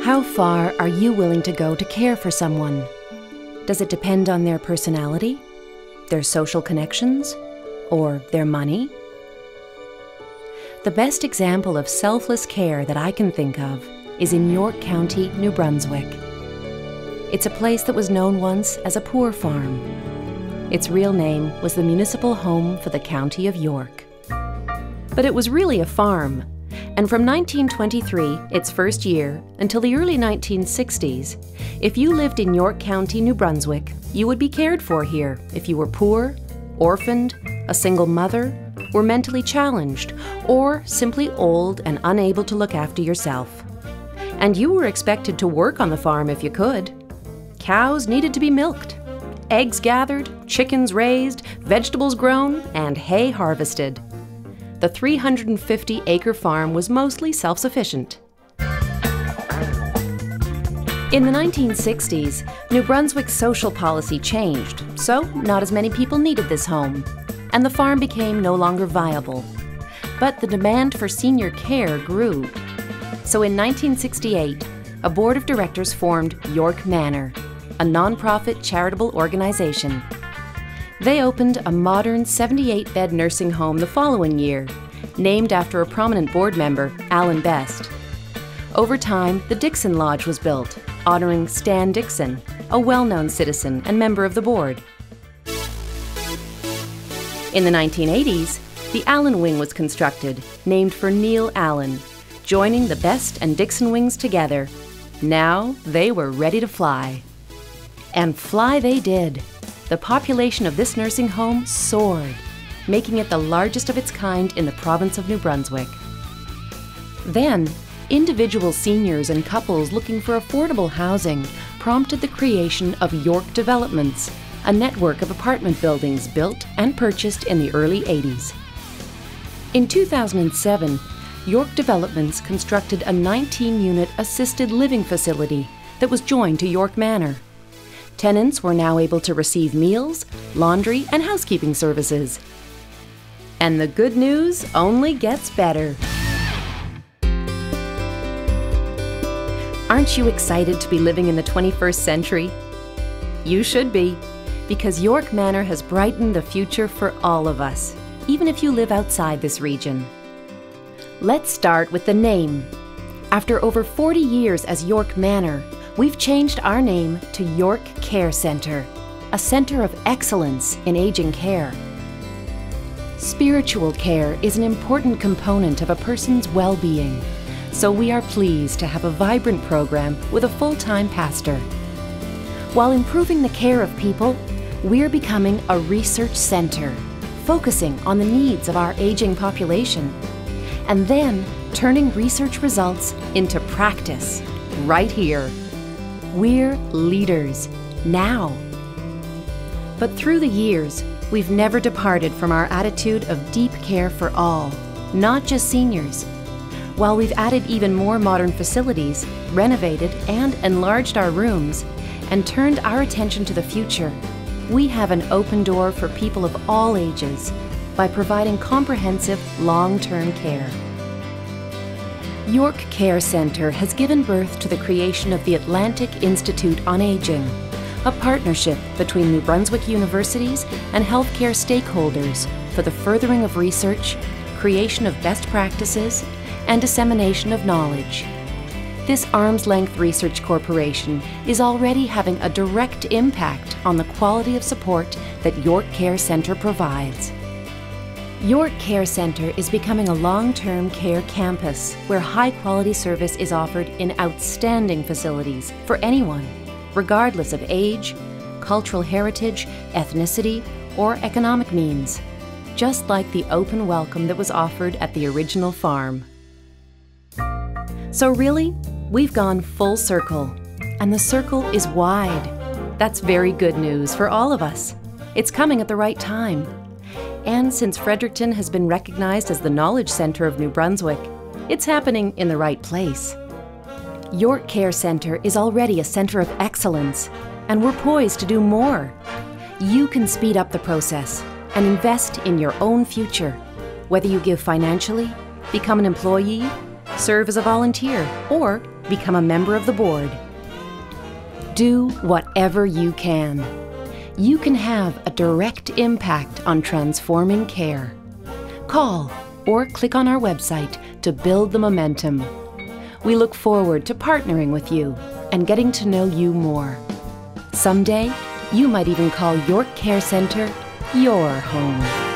How far are you willing to go to care for someone? Does it depend on their personality, their social connections, or their money? The best example of selfless care that I can think of is in York County, New Brunswick. It's a place that was known once as a poor farm. Its real name was the Municipal Home for the County of York. But it was really a farm, and from 1923, its first year, until the early 1960s, if you lived in York County, New Brunswick, you would be cared for here if you were poor, orphaned, a single mother, were mentally challenged, or simply old and unable to look after yourself. And you were expected to work on the farm if you could. Cows needed to be milked, eggs gathered, chickens raised, vegetables grown, and hay harvested. The 350-acre farm was mostly self-sufficient. In the 1960s, New Brunswick's social policy changed, so not as many people needed this home, and the farm became no longer viable. But the demand for senior care grew. So in 1968, a board of directors formed York Manor, a nonprofit charitable organization. They opened a modern 78-bed nursing home the following year, named after a prominent board member, Alan Best. Over time, the Dixon Lodge was built, honoring Stan Dixon, a well-known citizen and member of the board. In the 1980s, the Allen Wing was constructed, named for Neil Allen, joining the Best and Dixon wings together. Now they were ready to fly. And fly they did. The population of this nursing home soared, making it the largest of its kind in the province of New Brunswick. Then, individual seniors and couples looking for affordable housing prompted the creation of York Developments, a network of apartment buildings built and purchased in the early 80s. In 2007, York Developments constructed a 19-unit assisted living facility that was joined to York Manor. Tenants were now able to receive meals, laundry, and housekeeping services. And the good news only gets better. Aren't you excited to be living in the 21st century? You should be, because York Manor has brightened the future for all of us, even if you live outside this region. Let's start with the name. After over 40 years as York Manor, we've changed our name to York Care Centre, a centre of excellence in aging care. Spiritual care is an important component of a person's well-being, so we are pleased to have a vibrant program with a full-time pastor. While improving the care of people, we're becoming a research centre, focusing on the needs of our aging population, and then turning research results into practice right here. We're leaders, now. But through the years, we've never departed from our attitude of deep care for all, not just seniors. While we've added even more modern facilities, renovated and enlarged our rooms, and turned our attention to the future, we have an open door for people of all ages by providing comprehensive, long-term care. York Care Centre has given birth to the creation of the Atlantic Institute on Aging, a partnership between New Brunswick universities and healthcare stakeholders for the furthering of research, creation of best practices, and dissemination of knowledge. This arm's-length research corporation is already having a direct impact on the quality of support that York Care Centre provides. York Care Centre is becoming a long-term care campus where high-quality service is offered in outstanding facilities for anyone, regardless of age, cultural heritage, ethnicity, or economic means, just like the open welcome that was offered at the original farm. So really, we've gone full circle, and the circle is wide. That's very good news for all of us. It's coming at the right time. And since Fredericton has been recognized as the Knowledge Centre of New Brunswick, it's happening in the right place. York Care Centre is already a centre of excellence, and we're poised to do more. You can speed up the process and invest in your own future, whether you give financially, become an employee, serve as a volunteer, or become a member of the board. Do whatever you can. You can have a direct impact on transforming care. Call or click on our website to build the momentum. We look forward to partnering with you and getting to know you more. Someday, you might even call York Care Centre your home.